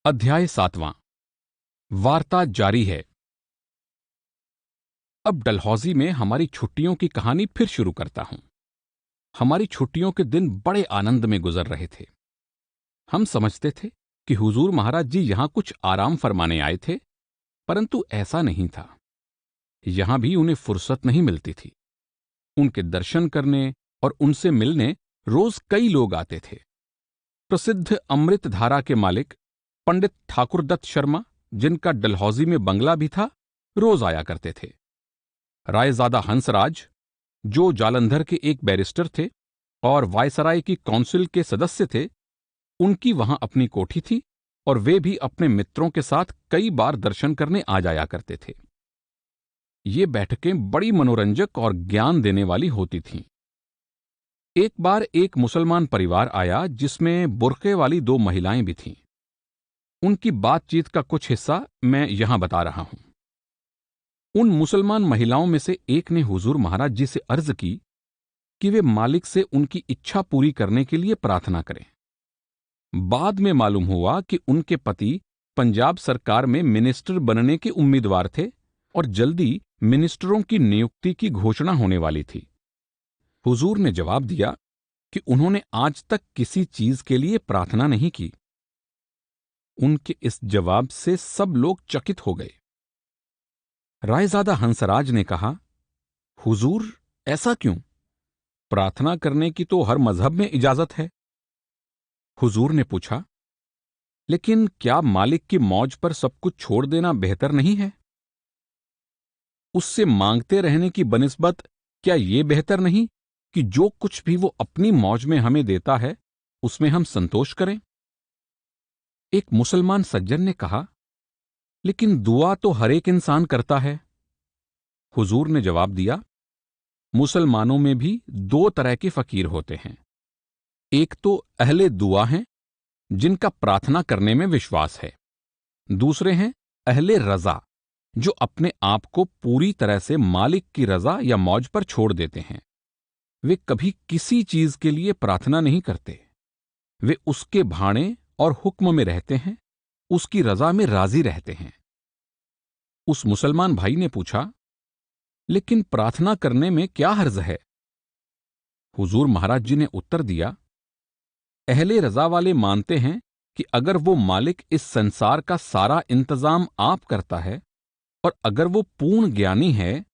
अध्याय 7वां। वार्ता जारी है। अब डलहौजी में हमारी छुट्टियों की कहानी फिर शुरू करता हूं। हमारी छुट्टियों के दिन बड़े आनंद में गुजर रहे थे। हम समझते थे कि हुजूर महाराज जी यहां कुछ आराम फरमाने आए थे, परंतु ऐसा नहीं था। यहां भी उन्हें फुर्सत नहीं मिलती थी। उनके दर्शन करने और उनसे मिलने रोज कई लोग आते थे। प्रसिद्ध अमृत धारा के मालिक पंडित ठाकुरदत्त शर्मा, जिनका डलहौजी में बंगला भी था, रोज आया करते थे। रायजादा हंसराज, जो जालंधर के एक बैरिस्टर थे और वायसराय की काउंसिल के सदस्य थे, उनकी वहां अपनी कोठी थी और वे भी अपने मित्रों के साथ कई बार दर्शन करने आ जाया करते थे। ये बैठकें बड़ी मनोरंजक और ज्ञान देने वाली होती थीं। एक बार एक मुसलमान परिवार आया जिसमें बुर्के वाली 2 महिलाएं भी थीं। उनकी बातचीत का कुछ हिस्सा मैं यहां बता रहा हूं। उन मुसलमान महिलाओं में से एक ने हुजूर महाराज जी से अर्ज की कि वे मालिक से उनकी इच्छा पूरी करने के लिए प्रार्थना करें। बाद में मालूम हुआ कि उनके पति पंजाब सरकार में मिनिस्टर बनने के उम्मीदवार थे और जल्दी मिनिस्टरों की नियुक्ति की घोषणा होने वाली थी। हुजूर ने जवाब दिया कि उन्होंने आज तक किसी चीज के लिए प्रार्थना नहीं की। उनके इस जवाब से सब लोग चकित हो गए। रायजादा हंसराज ने कहा, हुजूर, ऐसा क्यों? प्रार्थना करने की तो हर मजहब में इजाजत है। हुजूर ने पूछा, लेकिन क्या मालिक की मौज पर सब कुछ छोड़ देना बेहतर नहीं है? उससे मांगते रहने की बनिस्बत क्या यह बेहतर नहीं कि जो कुछ भी वो अपनी मौज में हमें देता है, उसमें हम संतोष करें? एक मुसलमान सज्जन ने कहा, लेकिन दुआ तो हर एक इंसान करता है। हुजूर ने जवाब दिया, मुसलमानों में भी 2 तरह के फकीर होते हैं। एक तो अहले दुआ हैं, जिनका प्रार्थना करने में विश्वास है। दूसरे हैं अहले रजा, जो अपने आप को पूरी तरह से मालिक की रजा या मौज पर छोड़ देते हैं। वे कभी किसी चीज के लिए प्रार्थना नहीं करते। वे उसके भाणे और हुक्म में रहते हैं, उसकी रजा में राजी रहते हैं। उस मुसलमान भाई ने पूछा, लेकिन प्रार्थना करने में क्या हर्ज है? हुजूर महाराज जी ने उत्तर दिया, अहले रजा वाले मानते हैं कि अगर वो मालिक इस संसार का सारा इंतजाम आप करता है और अगर वो पूर्ण ज्ञानी है,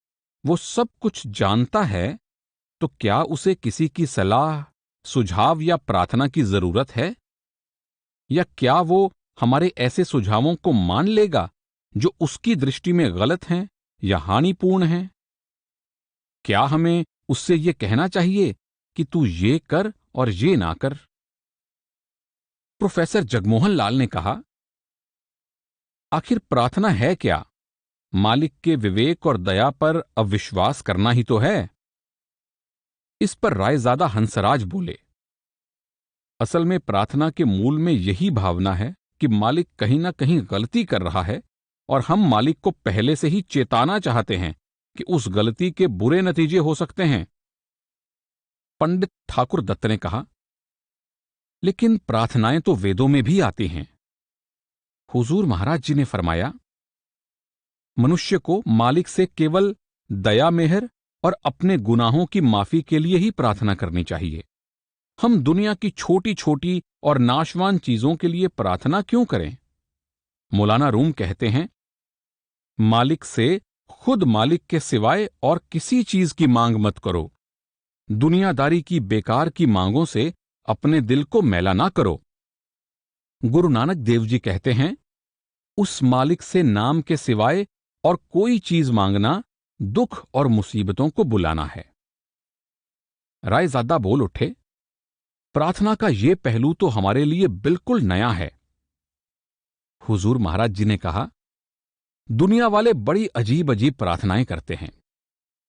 वो सब कुछ जानता है, तो क्या उसे किसी की सलाह, सुझाव या प्रार्थना की जरूरत है? या क्या वो हमारे ऐसे सुझावों को मान लेगा जो उसकी दृष्टि में गलत हैं या हानिपूर्ण हैं? क्या हमें उससे ये कहना चाहिए कि तू ये कर और ये ना कर? प्रोफेसर जगमोहन लाल ने कहा, आखिर प्रार्थना है क्या? मालिक के विवेक और दया पर अविश्वास करना ही तो है। इस पर रायजादा हंसराज बोले, असल में प्रार्थना के मूल में यही भावना है कि मालिक कहीं ना कहीं गलती कर रहा है और हम मालिक को पहले से ही चेताना चाहते हैं कि उस गलती के बुरे नतीजे हो सकते हैं। पंडित ठाकुर दत्त ने कहा, लेकिन प्रार्थनाएं तो वेदों में भी आती हैं। हुजूर महाराज जी ने फरमाया, मनुष्य को मालिक से केवल दया मेहर और अपने गुनाहों की माफी के लिए ही प्रार्थना करनी चाहिए। हम दुनिया की छोटी छोटी और नाशवान चीजों के लिए प्रार्थना क्यों करें? मौलाना रूम कहते हैं, मालिक से खुद मालिक के सिवाय और किसी चीज की मांग मत करो। दुनियादारी की बेकार की मांगों से अपने दिल को मैला ना करो। गुरु नानक देव जी कहते हैं, उस मालिक से नाम के सिवाय और कोई चीज मांगना दुख और मुसीबतों को बुलाना है। रायजादा बोल उठे, प्रार्थना का यह पहलू तो हमारे लिए बिल्कुल नया है। हुजूर महाराज जी ने कहा, दुनिया वाले बड़ी अजीब अजीब प्रार्थनाएं करते हैं।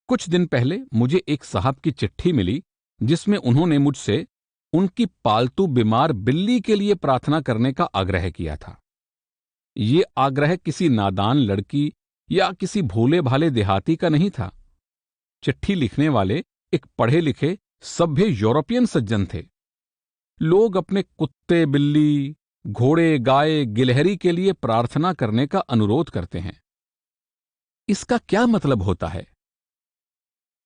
कुछ दिन पहले मुझे एक साहब की चिट्ठी मिली जिसमें उन्होंने मुझसे उनकी पालतू बीमार बिल्ली के लिए प्रार्थना करने का आग्रह किया था। ये आग्रह किसी नादान लड़की या किसी भोले भाले देहाती का नहीं था। चिट्ठी लिखने वाले एक पढ़े लिखे सभ्य यूरोपियन सज्जन थे। लोग अपने कुत्ते बिल्ली, घोड़े, गाय, गिलहरी के लिए प्रार्थना करने का अनुरोध करते हैं। इसका क्या मतलब होता है?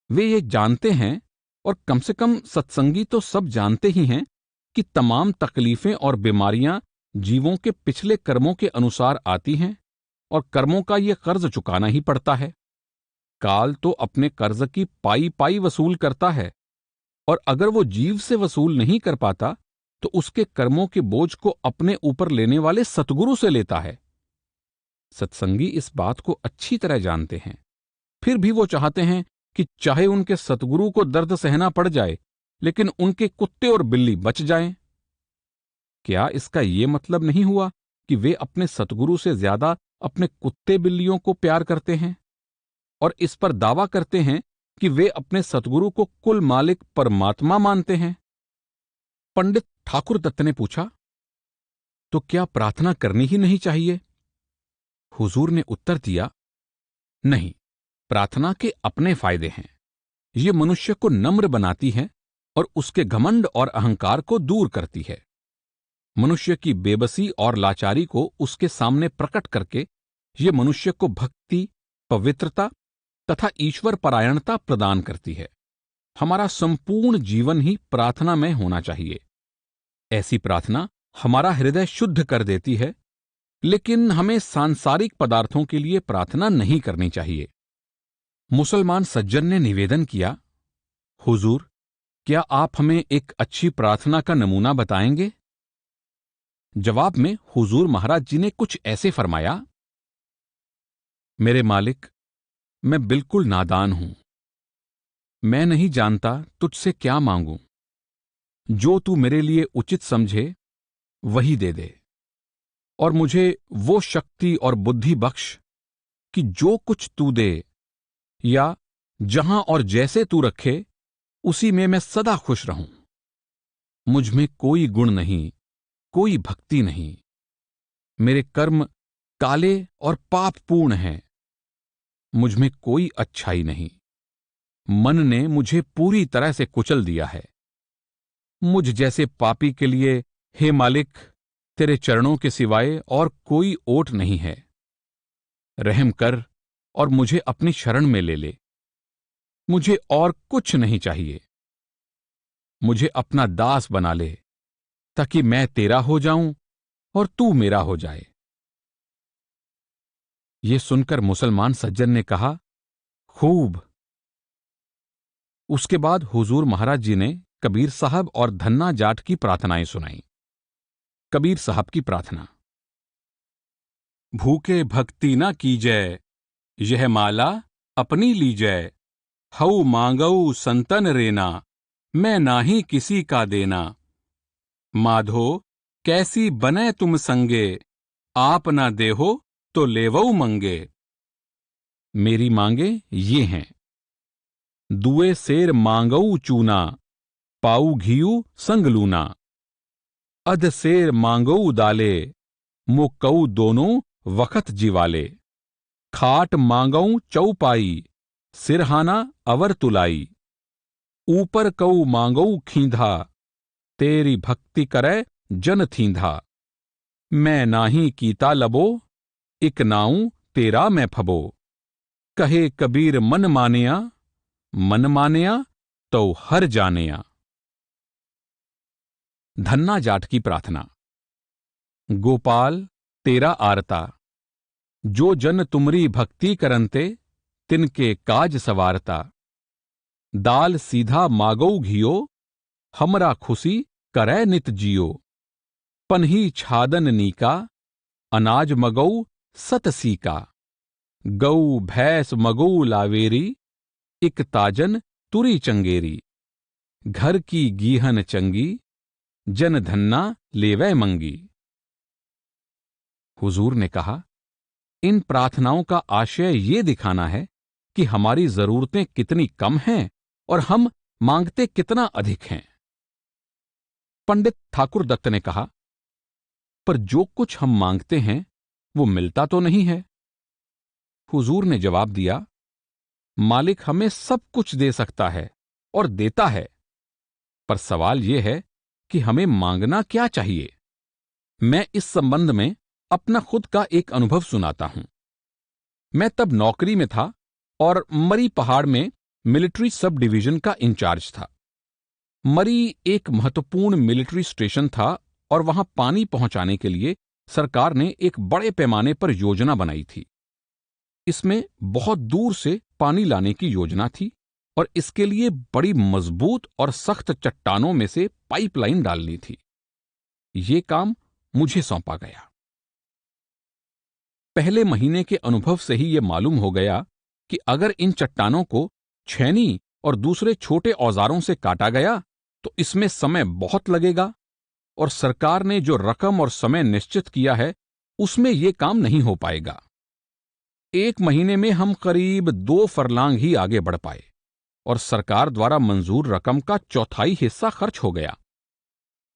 वे ये जानते हैं, और कम से कम सत्संगी तो सब जानते ही हैं, कि तमाम तकलीफें और बीमारियां जीवों के पिछले कर्मों के अनुसार आती हैं, और कर्मों का ये कर्ज चुकाना ही पड़ता है। काल तो अपने कर्ज की पाई पाई वसूल करता है, और अगर वो जीव से वसूल नहीं कर पाता तो उसके कर्मों के बोझ को अपने ऊपर लेने वाले सतगुरु से लेता है। सत्संगी इस बात को अच्छी तरह जानते हैं, फिर भी वो चाहते हैं कि चाहे उनके सतगुरु को दर्द सहना पड़ जाए, लेकिन उनके कुत्ते और बिल्ली बच जाएं। क्या इसका ये मतलब नहीं हुआ कि वे अपने सतगुरु से ज्यादा अपने कुत्ते बिल्लियों को प्यार करते हैं, और इस पर दावा करते हैं कि वे अपने सतगुरु को कुल मालिक परमात्मा मानते हैं? पंडित ठाकुर दत्त ने पूछा, तो क्या प्रार्थना करनी ही नहीं चाहिए? हुजूर ने उत्तर दिया, नहीं, प्रार्थना के अपने फायदे हैं। ये मनुष्य को नम्र बनाती है और उसके घमंड और अहंकार को दूर करती है। मनुष्य की बेबसी और लाचारी को उसके सामने प्रकट करके ये मनुष्य को भक्ति, पवित्रता तथा ईश्वर परायणता प्रदान करती है। हमारा संपूर्ण जीवन ही प्रार्थना में होना चाहिए। ऐसी प्रार्थना हमारा हृदय शुद्ध कर देती है, लेकिन हमें सांसारिक पदार्थों के लिए प्रार्थना नहीं करनी चाहिए। मुसलमान सज्जन ने निवेदन किया, हुजूर, क्या आप हमें एक अच्छी प्रार्थना का नमूना बताएंगे? जवाब में हुजूर महाराज जी ने कुछ ऐसे फरमाया, मेरे मालिक, मैं बिल्कुल नादान हूं। मैं नहीं जानता तुझसे क्या मांगूं। जो तू मेरे लिए उचित समझे वही दे दे, और मुझे वो शक्ति और बुद्धि बख्श कि जो कुछ तू दे या जहां और जैसे तू रखे उसी में मैं सदा खुश रहूं। मुझ में कोई गुण नहीं, कोई भक्ति नहीं। मेरे कर्म काले और पापपूर्ण हैं। मुझ में कोई अच्छाई नहीं। मन ने मुझे पूरी तरह से कुचल दिया है। मुझ जैसे पापी के लिए, हे मालिक, तेरे चरणों के सिवाय और कोई ओट नहीं है। रहम कर और मुझे अपनी शरण में ले ले। मुझे और कुछ नहीं चाहिए। मुझे अपना दास बना ले, ताकि मैं तेरा हो जाऊं और तू मेरा हो जाए। ये सुनकर मुसलमान सज्जन ने कहा, खूब। उसके बाद हुजूर महाराज जी ने कबीर साहब और धन्ना जाट की प्रार्थनाएं सुनाई। कबीर साहब की प्रार्थना। भूखे भक्ति न कीजय, यह माला अपनी लीजय। हऊ मांगऊ संतन रेना, मैं नाही किसी का देना। माधो कैसी बने तुम संगे, आप न देहो तो लेवऊ मंगे। मेरी मांगे ये हैं, दुए सेर मांगऊ चूना, पाऊ घियू संग लूना। अध सेर मांगऊ दाले, मुक्कऊ दोनों वखत जीवाले। खाट मांगऊ चौपाई, सिरहाना अवर तुलाई। ऊपर कऊ मांगऊ खींधा, तेरी भक्ति करे जन थींधा। मैं नाही कीता लबो, इक नाऊ तेरा मैं फबो। कहे कबीर मन मानिया तो हर जानिया। धन्ना जाट की प्रार्थना। गोपाल तेरा आरता, जो जन तुमरी भक्ति करंते, तिनके काज सवारता। दाल सीधा मागऊ घियो, हमरा खुशी करे नित जियो। पन्ही छादन नीका, अनाज मगऊ सत सीका। गऊ भैंस मगऊ लावेरी, इक ताजन तुरी चंगेरी। घर की गीहन चंगी, जन धन्ना लेवै मंगी। हुजूर ने कहा, इन प्रार्थनाओं का आशय ये दिखाना है कि हमारी जरूरतें कितनी कम हैं और हम मांगते कितना अधिक हैं। पंडित ठाकुर दत्त ने कहा, पर जो कुछ हम मांगते हैं वो मिलता तो नहीं है। हुजूर ने जवाब दिया, मालिक हमें सब कुछ दे सकता है और देता है, पर सवाल यह है कि हमें मांगना क्या चाहिए। मैं इस संबंध में अपना खुद का एक अनुभव सुनाता हूं। मैं तब नौकरी में था और मरी पहाड़ में मिलिट्री सब डिवीजन का इंचार्ज था। मरी एक महत्वपूर्ण मिलिट्री स्टेशन था और वहां पानी पहुंचाने के लिए सरकार ने एक बड़े पैमाने पर योजना बनाई थी। इसमें बहुत दूर से पानी लाने की योजना थी और इसके लिए बड़ी मजबूत और सख्त चट्टानों में से पाइपलाइन डालनी थी। ये काम मुझे सौंपा गया। पहले महीने के अनुभव से ही यह मालूम हो गया कि अगर इन चट्टानों को छेनी और दूसरे छोटे औजारों से काटा गया तो इसमें समय बहुत लगेगा और सरकार ने जो रकम और समय निश्चित किया है उसमें यह काम नहीं हो पाएगा। 1 महीने में हम करीब 2 फरलांग ही आगे बढ़ पाए और सरकार द्वारा मंजूर रकम का 1/4 हिस्सा खर्च हो गया।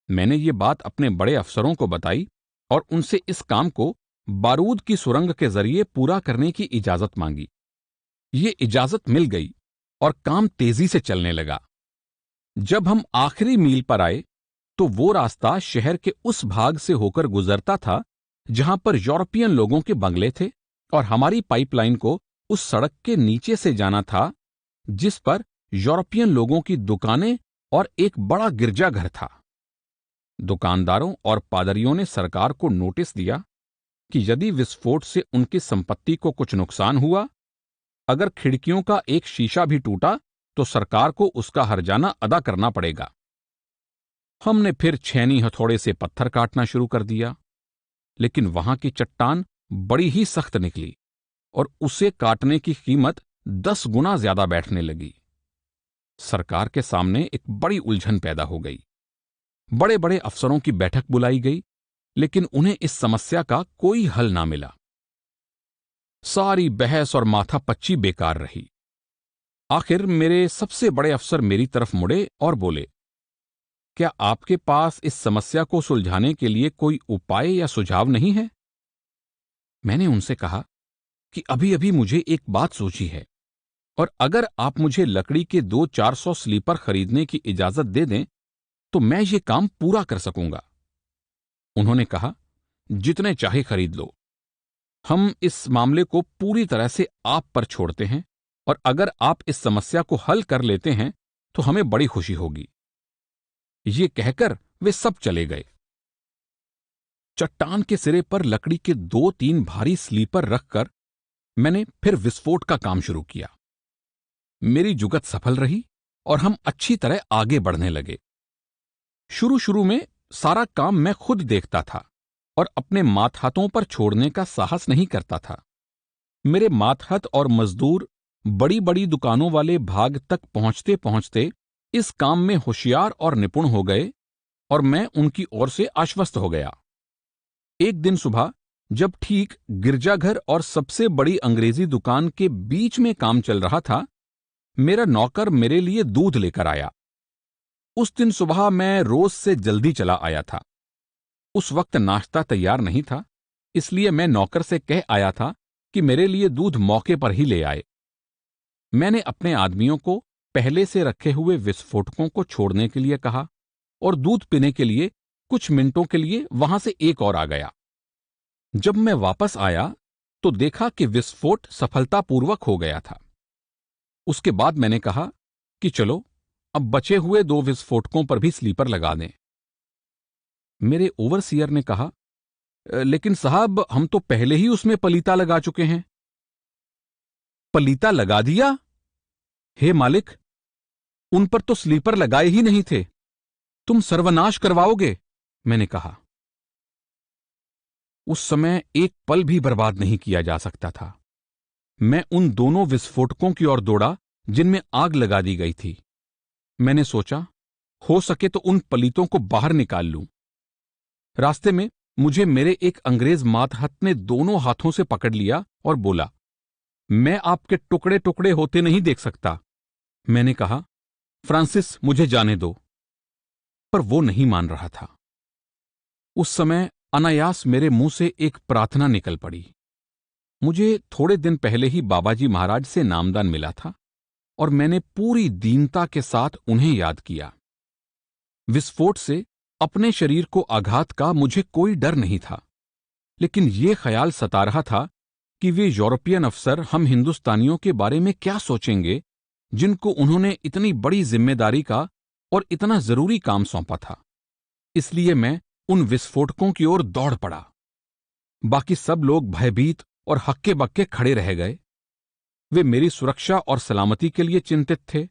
मैंने ये बात अपने बड़े अफसरों को बताई और उनसे इस काम को बारूद की सुरंग के जरिए पूरा करने की इजाजत मांगी। ये इजाजत मिल गई और काम तेजी से चलने लगा। जब हम आखिरी मील पर आए तो वो रास्ता शहर के उस भाग से होकर गुजरता था जहां पर यूरोपियन लोगों के बंगले थे और हमारी पाइपलाइन को उस सड़क के नीचे से जाना था जिस पर यूरोपियन लोगों की दुकानें और एक बड़ा गिरजाघर था। दुकानदारों और पादरियों ने सरकार को नोटिस दिया कि यदि विस्फोट से उनकी संपत्ति को कुछ नुकसान हुआ, अगर खिड़कियों का एक शीशा भी टूटा तो सरकार को उसका हर्जाना अदा करना पड़ेगा। हमने फिर छेनी हथौड़े से पत्थर काटना शुरू कर दिया, लेकिन वहां की चट्टान बड़ी ही सख्त निकली और उसे काटने की कीमत 10 गुना ज्यादा बैठने लगी। सरकार के सामने एक बड़ी उलझन पैदा हो गई। बड़े बड़े अफसरों की बैठक बुलाई गई, लेकिन उन्हें इस समस्या का कोई हल ना मिला। सारी बहस और माथापच्ची बेकार रही। आखिर मेरे सबसे बड़े अफसर मेरी तरफ मुड़े और बोले, क्या आपके पास इस समस्या को सुलझाने के लिए कोई उपाय या सुझाव नहीं है? मैंने उनसे कहा कि अभी अभी मुझे एक बात सूझी है और अगर आप मुझे लकड़ी के 200-400 स्लीपर खरीदने की इजाजत दे दें तो मैं ये काम पूरा कर सकूंगा। उन्होंने कहा, जितने चाहे खरीद लो, हम इस मामले को पूरी तरह से आप पर छोड़ते हैं और अगर आप इस समस्या को हल कर लेते हैं तो हमें बड़ी खुशी होगी। ये कहकर वे सब चले गए। चट्टान के सिरे पर लकड़ी के 2-3 भारी स्लीपर रखकर मैंने फिर विस्फोट का काम शुरू किया। मेरी जुगत सफल रही और हम अच्छी तरह आगे बढ़ने लगे। शुरू शुरू में सारा काम मैं खुद देखता था और अपने मातहतों पर छोड़ने का साहस नहीं करता था। मेरे मातहत और मजदूर बड़ी बड़ी दुकानों वाले भाग तक पहुंचते पहुंचते इस काम में होशियार और निपुण हो गए और मैं उनकी ओर से आश्वस्त हो गया। एक दिन सुबह जब ठीक गिरजाघर और सबसे बड़ी अंग्रेजी दुकान के बीच में काम चल रहा था, मेरा नौकर मेरे लिए दूध लेकर आया। उस दिन सुबह मैं रोज से जल्दी चला आया था। उस वक्त नाश्ता तैयार नहीं था, इसलिए मैं नौकर से कह आया था कि मेरे लिए दूध मौके पर ही ले आए। मैंने अपने आदमियों को पहले से रखे हुए विस्फोटकों को छोड़ने के लिए कहा और दूध पीने के लिए कुछ मिनटों के लिए वहां से एक और आ गया। जब मैं वापस आया तो देखा कि विस्फोट सफलतापूर्वक हो गया था। उसके बाद मैंने कहा कि चलो अब बचे हुए 2 विस्फोटकों पर भी स्लीपर लगा दें। मेरे ओवरसीयर ने कहा, लेकिन साहब हम तो पहले ही उसमें पलीता लगा चुके हैं। पलीता लगा दिया? हे मालिक, उन पर तो स्लीपर लगाए ही नहीं थे। तुम सर्वनाश करवाओगे, मैंने कहा। उस समय एक पल भी बर्बाद नहीं किया जा सकता था। मैं उन दोनों विस्फोटकों की ओर दौड़ा जिनमें आग लगा दी गई थी। मैंने सोचा, हो सके तो उन पलीतों को बाहर निकाल लूं। रास्ते में मुझे मेरे एक अंग्रेज मातहत ने दोनों हाथों से पकड़ लिया और बोला, मैं आपके टुकड़े टुकड़े होते नहीं देख सकता। मैंने कहा, फ्रांसिस मुझे जाने दो, पर वो नहीं मान रहा था। उस समय अनायास मेरे मुंह से एक प्रार्थना निकल पड़ी। मुझे थोड़े दिन पहले ही बाबाजी महाराज से नामदान मिला था और मैंने पूरी दीनता के साथ उन्हें याद किया। विस्फोट से अपने शरीर को आघात का मुझे कोई डर नहीं था, लेकिन ये ख्याल सता रहा था कि वे यूरोपियन अफसर हम हिंदुस्तानियों के बारे में क्या सोचेंगे, जिनको उन्होंने इतनी बड़ी जिम्मेदारी का और इतना जरूरी काम सौंपा था। इसलिए मैं उन विस्फोटकों की ओर दौड़ पड़ा। बाकी सब लोग भयभीत और हक्के बक्के खड़े रह गए। वे मेरी सुरक्षा और सलामती के लिए चिंतित थे,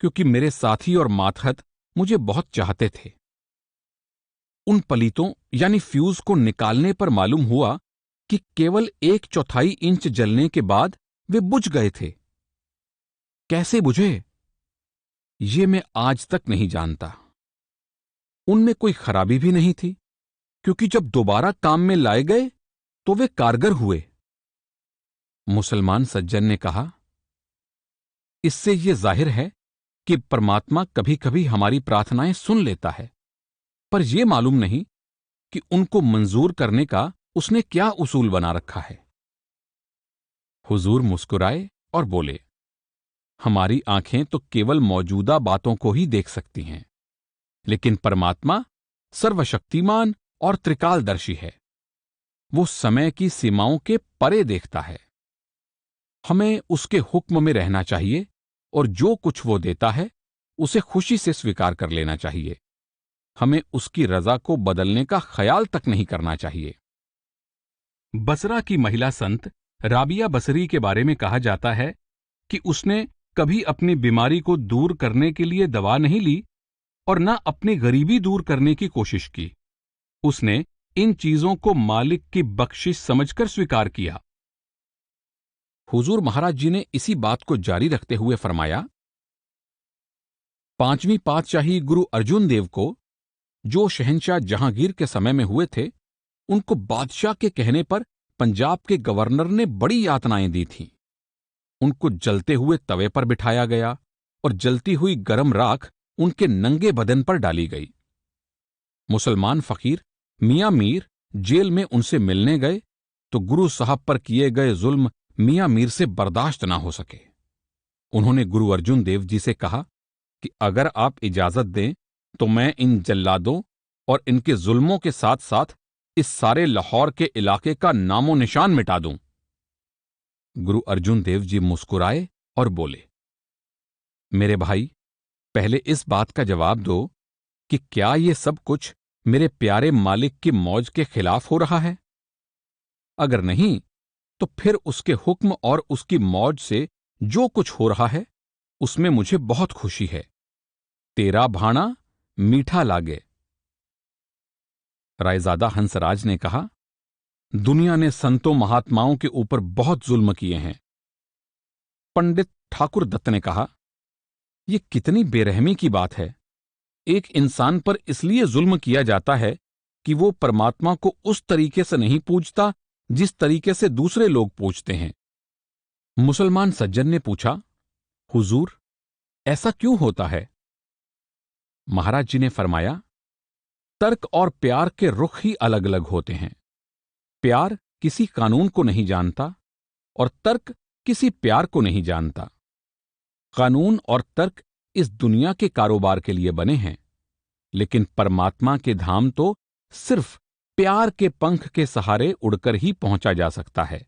क्योंकि मेरे साथी और मातहत मुझे बहुत चाहते थे। उन पलीतों यानी फ्यूज को निकालने पर मालूम हुआ कि केवल 1/4 इंच जलने के बाद वे बुझ गए थे। कैसे बुझे, ये मैं आज तक नहीं जानता। उनमें कोई खराबी भी नहीं थी, क्योंकि जब दोबारा काम में लाए गए तो वे कारगर हुए। मुसलमान सज्जन ने कहा, इससे यह जाहिर है कि परमात्मा कभी कभी हमारी प्रार्थनाएं सुन लेता है, पर यह मालूम नहीं कि उनको मंजूर करने का उसने क्या उसूल बना रखा है। हुजूर मुस्कुराए और बोले, हमारी आंखें तो केवल मौजूदा बातों को ही देख सकती हैं, लेकिन परमात्मा सर्वशक्तिमान और त्रिकालदर्शी है। वो समय की सीमाओं के परे देखता है। हमें उसके हुक्म में रहना चाहिए और जो कुछ वो देता है उसे खुशी से स्वीकार कर लेना चाहिए। हमें उसकी रजा को बदलने का ख्याल तक नहीं करना चाहिए। बसरा की महिला संत राबिया बसरी के बारे में कहा जाता है कि उसने कभी अपनी बीमारी को दूर करने के लिए दवा नहीं ली और न अपनी गरीबी दूर करने की कोशिश की। उसने इन चीजों को मालिक की बख्शिश समझकर स्वीकार किया। हुजूर महाराज जी ने इसी बात को जारी रखते हुए फरमाया, 5वीं पातशाही गुरु अर्जुन देव को, जो शहंशाह जहांगीर के समय में हुए थे, उनको बादशाह के कहने पर पंजाब के गवर्नर ने बड़ी यातनाएं दी थीं। उनको जलते हुए तवे पर बिठाया गया और जलती हुई गरम राख उनके नंगे बदन पर डाली गई। मुसलमान फकीर मियां मीर जेल में उनसे मिलने गए तो गुरु साहब पर किए गए जुल्म मियां मीर से बर्दाश्त ना हो सके। उन्होंने गुरु अर्जुन देव जी से कहा कि अगर आप इजाजत दें तो मैं इन जल्लादों और इनके जुल्मों के साथ साथ इस सारे लाहौर के इलाके का नामो निशान मिटा दूं। गुरु अर्जुन देव जी मुस्कुराए और बोले, मेरे भाई, पहले इस बात का जवाब दो कि क्या ये सब कुछ मेरे प्यारे मालिक की मौज के खिलाफ हो रहा है? अगर नहीं, तो फिर उसके हुक्म और उसकी मौज से जो कुछ हो रहा है उसमें मुझे बहुत खुशी है। तेरा भाणा मीठा लागे। रायजादा हंसराज ने कहा, दुनिया ने संतों महात्माओं के ऊपर बहुत जुल्म किए हैं। पंडित ठाकुर दत्त ने कहा, यह कितनी बेरहमी की बात है। एक इंसान पर इसलिए जुल्म किया जाता है कि वो परमात्मा को उस तरीके से नहीं पूजता जिस तरीके से दूसरे लोग पूजते हैं। मुसलमान सज्जन ने पूछा, हुजूर, ऐसा क्यों होता है? महाराज जी ने फरमाया, तर्क और प्यार के रुख ही अलग अलग होते हैं। प्यार किसी कानून को नहीं जानता और तर्क किसी प्यार को नहीं जानता। कानून और तर्क इस दुनिया के कारोबार के लिए बने हैं, लेकिन परमात्मा के धाम तो सिर्फ प्यार के पंख के सहारे उड़कर ही पहुंचा जा सकता है।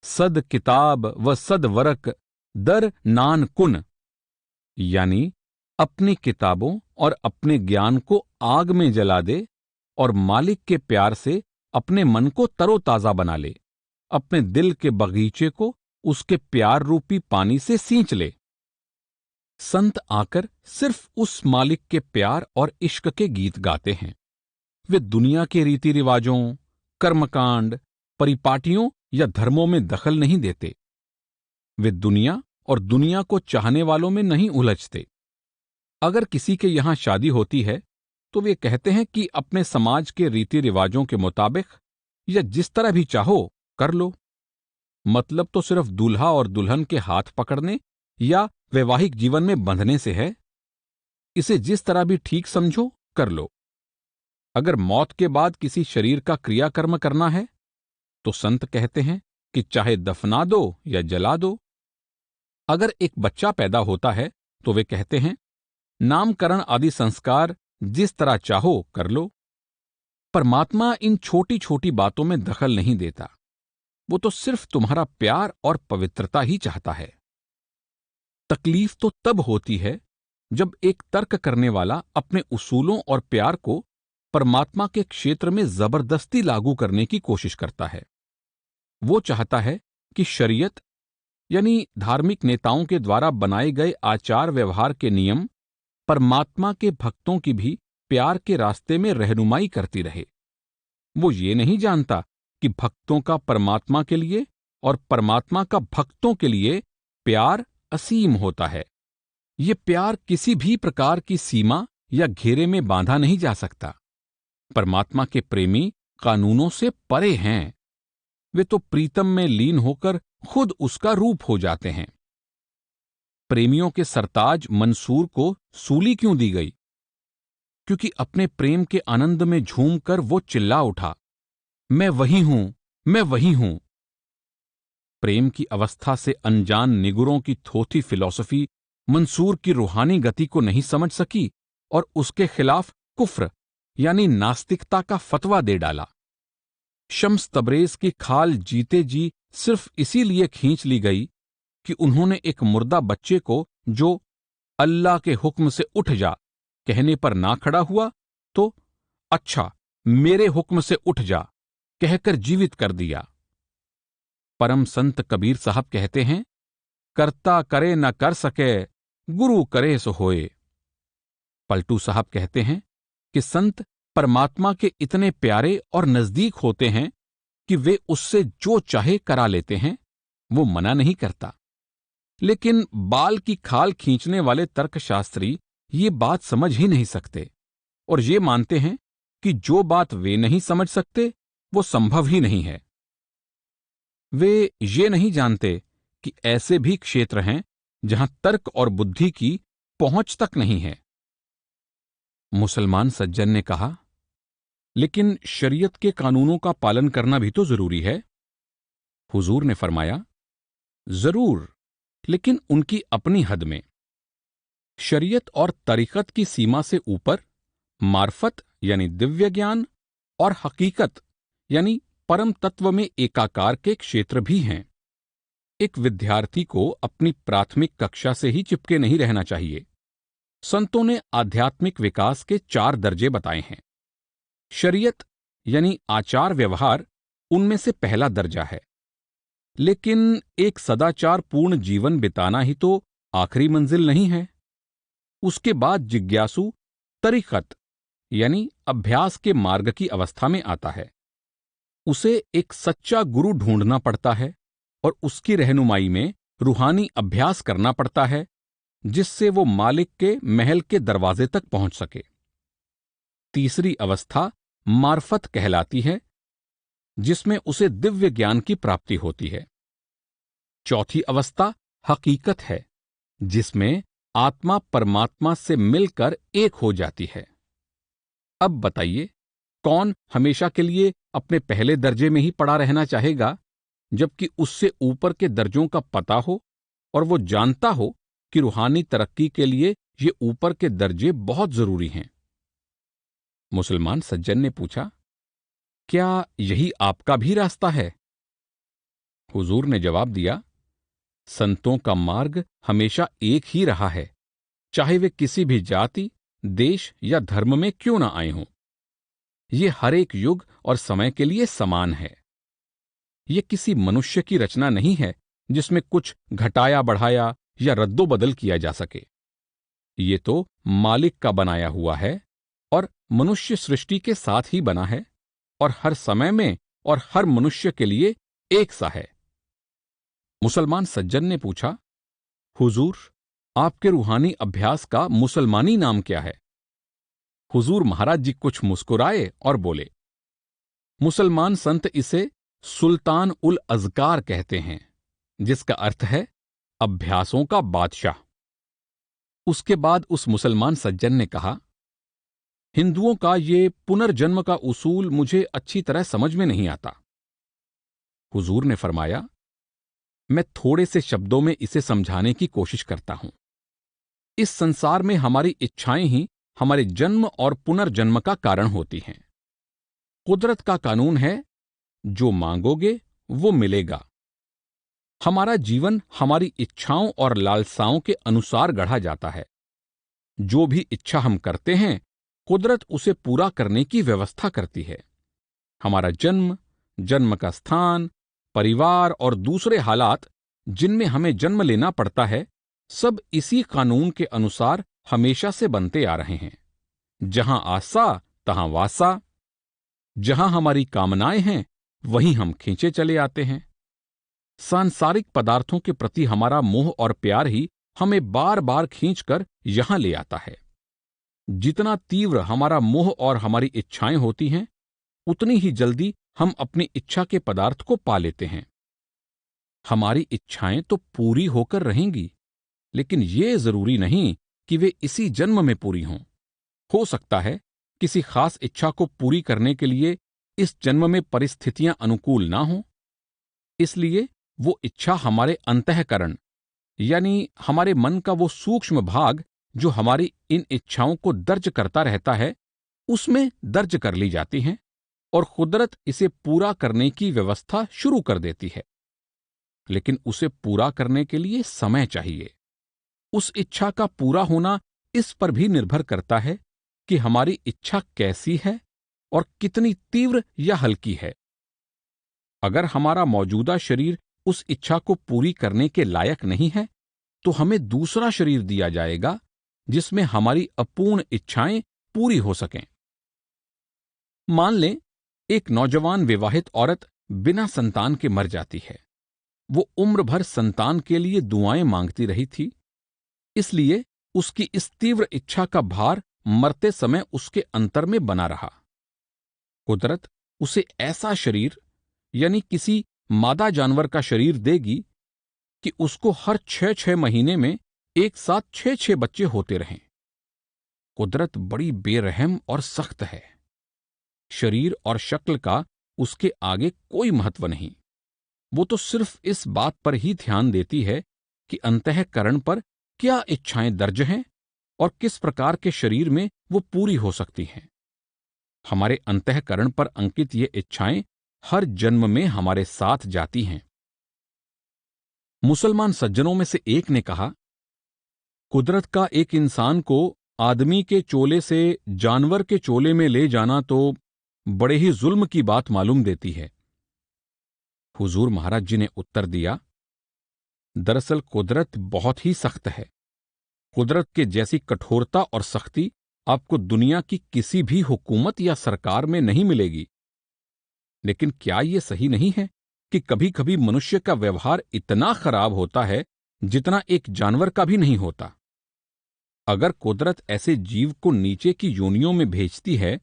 सद किताब व सद वरक दर नान कुन, यानी अपनी किताबों और अपने ज्ञान को आग में जला दे और मालिक के प्यार से अपने मन को तरोताजा बना ले, अपने दिल के बगीचे को उसके प्यार रूपी पानी से सींच ले। संत आकर सिर्फ उस मालिक के प्यार और इश्क के गीत गाते हैं। वे दुनिया के रीति रिवाजों, कर्मकांड, परिपाटियों या धर्मों में दखल नहीं देते। वे दुनिया और दुनिया को चाहने वालों में नहीं उलझते। अगर किसी के यहां शादी होती है तो वे कहते हैं कि अपने समाज के रीति रिवाजों के मुताबिक या जिस तरह भी चाहो कर लो। मतलब तो सिर्फ दूल्हा और दुल्हन के हाथ पकड़ने या वैवाहिक जीवन में बंधने से है। इसे जिस तरह भी ठीक समझो कर लो। अगर मौत के बाद किसी शरीर का क्रियाकर्म करना है तो संत कहते हैं कि चाहे दफना दो या जला दो। अगर एक बच्चा पैदा होता है तो वे कहते हैं नामकरण आदि संस्कार जिस तरह चाहो कर लो। परमात्मा इन छोटी छोटी बातों में दखल नहीं देता। वो तो सिर्फ तुम्हारा प्यार और पवित्रता ही चाहता है। तकलीफ तो तब होती है जब एक तर्क करने वाला अपने उसूलों और प्यार को परमात्मा के क्षेत्र में जबरदस्ती लागू करने की कोशिश करता है। वो चाहता है कि शरीयत यानी धार्मिक नेताओं के द्वारा बनाए गए आचार व्यवहार के नियम परमात्मा के भक्तों की भी प्यार के रास्ते में रहनुमाई करती रहे। वो ये नहीं जानता कि भक्तों का परमात्मा के लिए और परमात्मा का भक्तों के लिए प्यार असीम होता है। ये प्यार किसी भी प्रकार की सीमा या घेरे में बांधा नहीं जा सकता। परमात्मा के प्रेमी कानूनों से परे हैं। वे तो प्रीतम में लीन होकर खुद उसका रूप हो जाते हैं। प्रेमियों के सरताज मंसूर को सूली क्यों दी गई? क्योंकि अपने प्रेम के आनंद में झूमकर वो चिल्ला उठा, मैं वही हूं, मैं वही हूं। प्रेम की अवस्था से अनजान निगुरों की थोथी फिलॉसफी मंसूर की रूहानी गति को नहीं समझ सकी और उसके खिलाफ कुफ्र यानी नास्तिकता का फतवा दे डाला। शम्स तबरेज की खाल जीते जी सिर्फ इसीलिए खींच ली गई कि उन्होंने एक मुर्दा बच्चे को जो अल्लाह के हुक्म से उठ जा कहने पर ना खड़ा हुआ तो अच्छा मेरे हुक्म से उठ जा कहकर जीवित कर दिया। परम संत कबीर साहब कहते हैं, करता करे न कर सके, गुरु करे सो होए। पलटू साहब कहते हैं कि संत परमात्मा के इतने प्यारे और नजदीक होते हैं कि वे उससे जो चाहे करा लेते हैं, वो मना नहीं करता। लेकिन बाल की खाल खींचने वाले तर्कशास्त्री ये बात समझ ही नहीं सकते और ये मानते हैं कि जो बात वे नहीं समझ सकते वो संभव ही नहीं है। वे ये नहीं जानते कि ऐसे भी क्षेत्र हैं जहां तर्क और बुद्धि की पहुंच तक नहीं है। मुसलमान सज्जन ने कहा, लेकिन शरीयत के कानूनों का पालन करना भी तो जरूरी है। हुजूर ने फरमाया, जरूर, लेकिन उनकी अपनी हद में। शरीयत और तरीकत की सीमा से ऊपर मार्फत यानी दिव्य ज्ञान और हकीकत यानी परम तत्व में एकाकार के क्षेत्र भी हैं। एक विद्यार्थी को अपनी प्राथमिक कक्षा से ही चिपके नहीं रहना चाहिए। संतों ने आध्यात्मिक विकास के 4 दर्जे बताए हैं। शरीयत यानी आचार व्यवहार उनमें से पहला दर्जा है। लेकिन एक सदाचार पूर्ण जीवन बिताना ही तो आखिरी मंजिल नहीं है। उसके बाद जिज्ञासु तरीकत यानी अभ्यास के मार्ग की अवस्था में आता है। उसे एक सच्चा गुरु ढूंढना पड़ता है और उसकी रहनुमाई में रूहानी अभ्यास करना पड़ता है, जिससे वो मालिक के महल के दरवाजे तक पहुंच सके। तीसरी अवस्था मार्फत कहलाती है, जिसमें उसे दिव्य ज्ञान की प्राप्ति होती है। चौथी अवस्था हकीकत है, जिसमें आत्मा परमात्मा से मिलकर एक हो जाती है। अब बताइए, कौन हमेशा के लिए अपने पहले दर्जे में ही पड़ा रहना चाहेगा, जबकि उससे ऊपर के दर्जों का पता हो और वो जानता हो कि रूहानी तरक्की के लिए ये ऊपर के दर्जे बहुत जरूरी हैं? मुसलमान सज्जन ने पूछा, क्या यही आपका भी रास्ता है? हुजूर ने जवाब दिया, संतों का मार्ग हमेशा एक ही रहा है, चाहे वे किसी भी जाति, देश या धर्म में क्यों ना आए हों। ये हर एक युग और समय के लिए समान है। ये किसी मनुष्य की रचना नहीं है जिसमें कुछ घटाया बढ़ाया या रद्दोबदल किया जा सके। ये तो मालिक का बनाया हुआ है और मनुष्य सृष्टि के साथ ही बना है और हर समय में और हर मनुष्य के लिए एक सा है। मुसलमान सज्जन ने पूछा, हुजूर, आपके रूहानी अभ्यास का मुसलमानी नाम क्या है? हुजूर महाराज जी कुछ मुस्कुराए और बोले, मुसलमान संत इसे सुल्तान उल अज़कार कहते हैं, जिसका अर्थ है अभ्यासों का बादशाह। उसके बाद उस मुसलमान सज्जन ने कहा, हिंदुओं का ये पुनर्जन्म का उसूल मुझे अच्छी तरह समझ में नहीं आता। हुजूर ने फरमाया, मैं थोड़े से शब्दों में इसे समझाने की कोशिश करता हूं। इस संसार में हमारी इच्छाएं ही हमारे जन्म और पुनर्जन्म का कारण होती हैं। कुदरत का कानून है, जो मांगोगे वो मिलेगा। हमारा जीवन हमारी इच्छाओं और लालसाओं के अनुसार गढ़ा जाता है। जो भी इच्छा हम करते हैं, कुदरत उसे पूरा करने की व्यवस्था करती है। हमारा जन्म, जन्म का स्थान, परिवार और दूसरे हालात जिनमें हमें जन्म लेना पड़ता है, सब इसी कानून के अनुसार हमेशा से बनते आ रहे हैं। जहां आशा तहां वासा, जहां हमारी कामनाएं हैं वहीं हम खींचे चले आते हैं। सांसारिक पदार्थों के प्रति हमारा मोह और प्यार ही हमें बार बार खींचकर यहां ले आता है। जितना तीव्र हमारा मोह और हमारी इच्छाएं होती हैं, उतनी ही जल्दी हम अपनी इच्छा के पदार्थ को पा लेते हैं। हमारी इच्छाएं तो पूरी होकर रहेंगी, लेकिन ये जरूरी नहीं कि वे इसी जन्म में पूरी हों। हो सकता है किसी खास इच्छा को पूरी करने के लिए इस जन्म में परिस्थितियां अनुकूल ना हों। इसलिए वो इच्छा हमारे अंतःकरण यानी हमारे मन का वो सूक्ष्म भाग जो हमारी इन इच्छाओं को दर्ज करता रहता है, उसमें दर्ज कर ली जाती हैं और कुदरत इसे पूरा करने की व्यवस्था शुरू कर देती है। लेकिन उसे पूरा करने के लिए समय चाहिए। उस इच्छा का पूरा होना इस पर भी निर्भर करता है कि हमारी इच्छा कैसी है और कितनी तीव्र या हल्की है। अगर हमारा मौजूदा शरीर उस इच्छा को पूरी करने के लायक नहीं है, तो हमें दूसरा शरीर दिया जाएगा जिसमें हमारी अपूर्ण इच्छाएं पूरी हो सकें। मान लें एक नौजवान विवाहित औरत बिना संतान के मर जाती है। वो उम्र भर संतान के लिए दुआएं मांगती रही थी, इसलिए उसकी इस तीव्र इच्छा का भार मरते समय उसके अंतर में बना रहा। कुदरत उसे ऐसा शरीर यानी किसी मादा जानवर का शरीर देगी कि उसको हर 6-6 महीने में एक साथ 6-6 बच्चे होते रहें। कुदरत बड़ी बेरहम और सख्त है। शरीर और शक्ल का उसके आगे कोई महत्व नहीं। वो तो सिर्फ इस बात पर ही ध्यान देती है कि अंतःकरण पर क्या इच्छाएं दर्ज हैं और किस प्रकार के शरीर में वो पूरी हो सकती हैं। हमारे अंतःकरण पर अंकित ये इच्छाएं हर जन्म में हमारे साथ जाती हैं। मुसलमान सज्जनों में से एक ने कहा, कुदरत का एक इंसान को आदमी के चोले से जानवर के चोले में ले जाना तो बड़े ही जुल्म की बात मालूम देती है। हुजूर महाराज जी ने उत्तर दिया, दरअसल कुदरत बहुत ही सख्त है। कुदरत के जैसी कठोरता और सख्ती आपको दुनिया की किसी भी हुकूमत या सरकार में नहीं मिलेगी। लेकिन क्या यह सही नहीं है कि कभी कभी मनुष्य का व्यवहार इतना खराब होता है जितना एक जानवर का भी नहीं होता। अगर कुदरत ऐसे जीव को नीचे की योनियों में भेजती है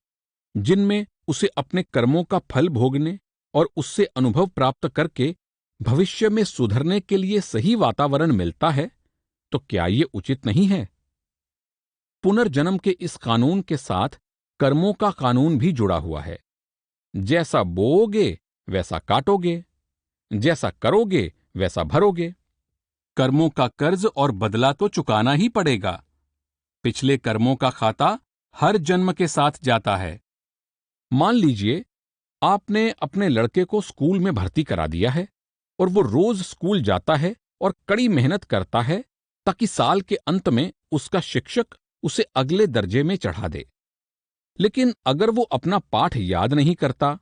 जिनमें उसे अपने कर्मों का फल भोगने और उससे अनुभव प्राप्त करके भविष्य में सुधरने के लिए सही वातावरण मिलता है, तो क्या ये उचित नहीं है? पुनर्जन्म के इस कानून के साथ कर्मों का कानून भी जुड़ा हुआ है। जैसा बोओगे वैसा काटोगे, जैसा करोगे वैसा भरोगे। कर्मों का कर्ज और बदला तो चुकाना ही पड़ेगा। पिछले कर्मों का खाता हर जन्म के साथ जाता है। मान लीजिए आपने अपने लड़के को स्कूल में भर्ती करा दिया है और वो रोज स्कूल जाता है और कड़ी मेहनत करता है ताकि साल के अंत में उसका शिक्षक उसे अगले दर्जे में चढ़ा दे। लेकिन अगर वो अपना पाठ याद नहीं करता,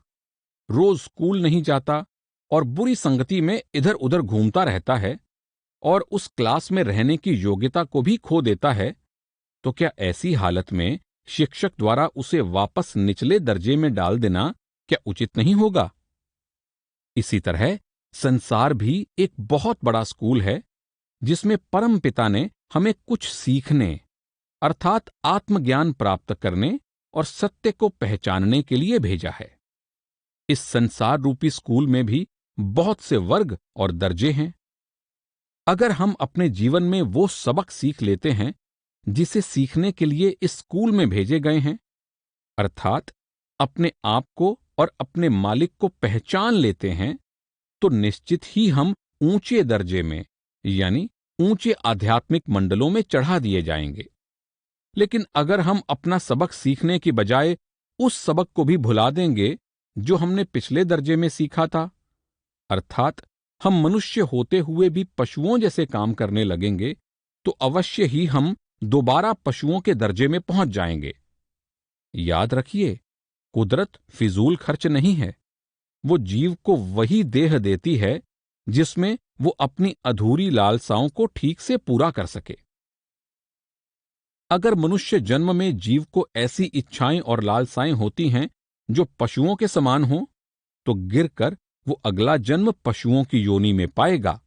रोज स्कूल नहीं जाता और बुरी संगति में इधर उधर घूमता रहता है और उस क्लास में रहने की योग्यता को भी खो देता है, तो क्या ऐसी हालत में शिक्षक द्वारा उसे वापस निचले दर्जे में डाल देना क्या उचित नहीं होगा? इसी तरह संसार भी एक बहुत बड़ा स्कूल है जिसमें परम पिता ने हमें कुछ सीखने अर्थात आत्मज्ञान प्राप्त करने और सत्य को पहचानने के लिए भेजा है। इस संसार रूपी स्कूल में भी बहुत से वर्ग और दर्जे हैं। अगर हम अपने जीवन में वो सबक सीख लेते हैं जिसे सीखने के लिए इस स्कूल में भेजे गए हैं, अर्थात अपने आप को और अपने मालिक को पहचान लेते हैं, तो निश्चित ही हम ऊंचे दर्जे में यानी ऊंचे आध्यात्मिक मंडलों में चढ़ा दिए जाएंगे। लेकिन अगर हम अपना सबक सीखने की बजाय उस सबक को भी भुला देंगे जो हमने पिछले दर्जे में सीखा था, अर्थात हम मनुष्य होते हुए भी पशुओं जैसे काम करने लगेंगे, तो अवश्य ही हम दोबारा पशुओं के दर्जे में पहुंच जाएंगे। याद रखिए, कुदरत फिजूल खर्च नहीं है। वो जीव को वही देह देती है जिसमें वो अपनी अधूरी लालसाओं को ठीक से पूरा कर सके। अगर मनुष्य जन्म में जीव को ऐसी इच्छाएं और लालसाएं होती हैं जो पशुओं के समान हों, तो गिरकर वो अगला जन्म पशुओं की योनि में पाएगा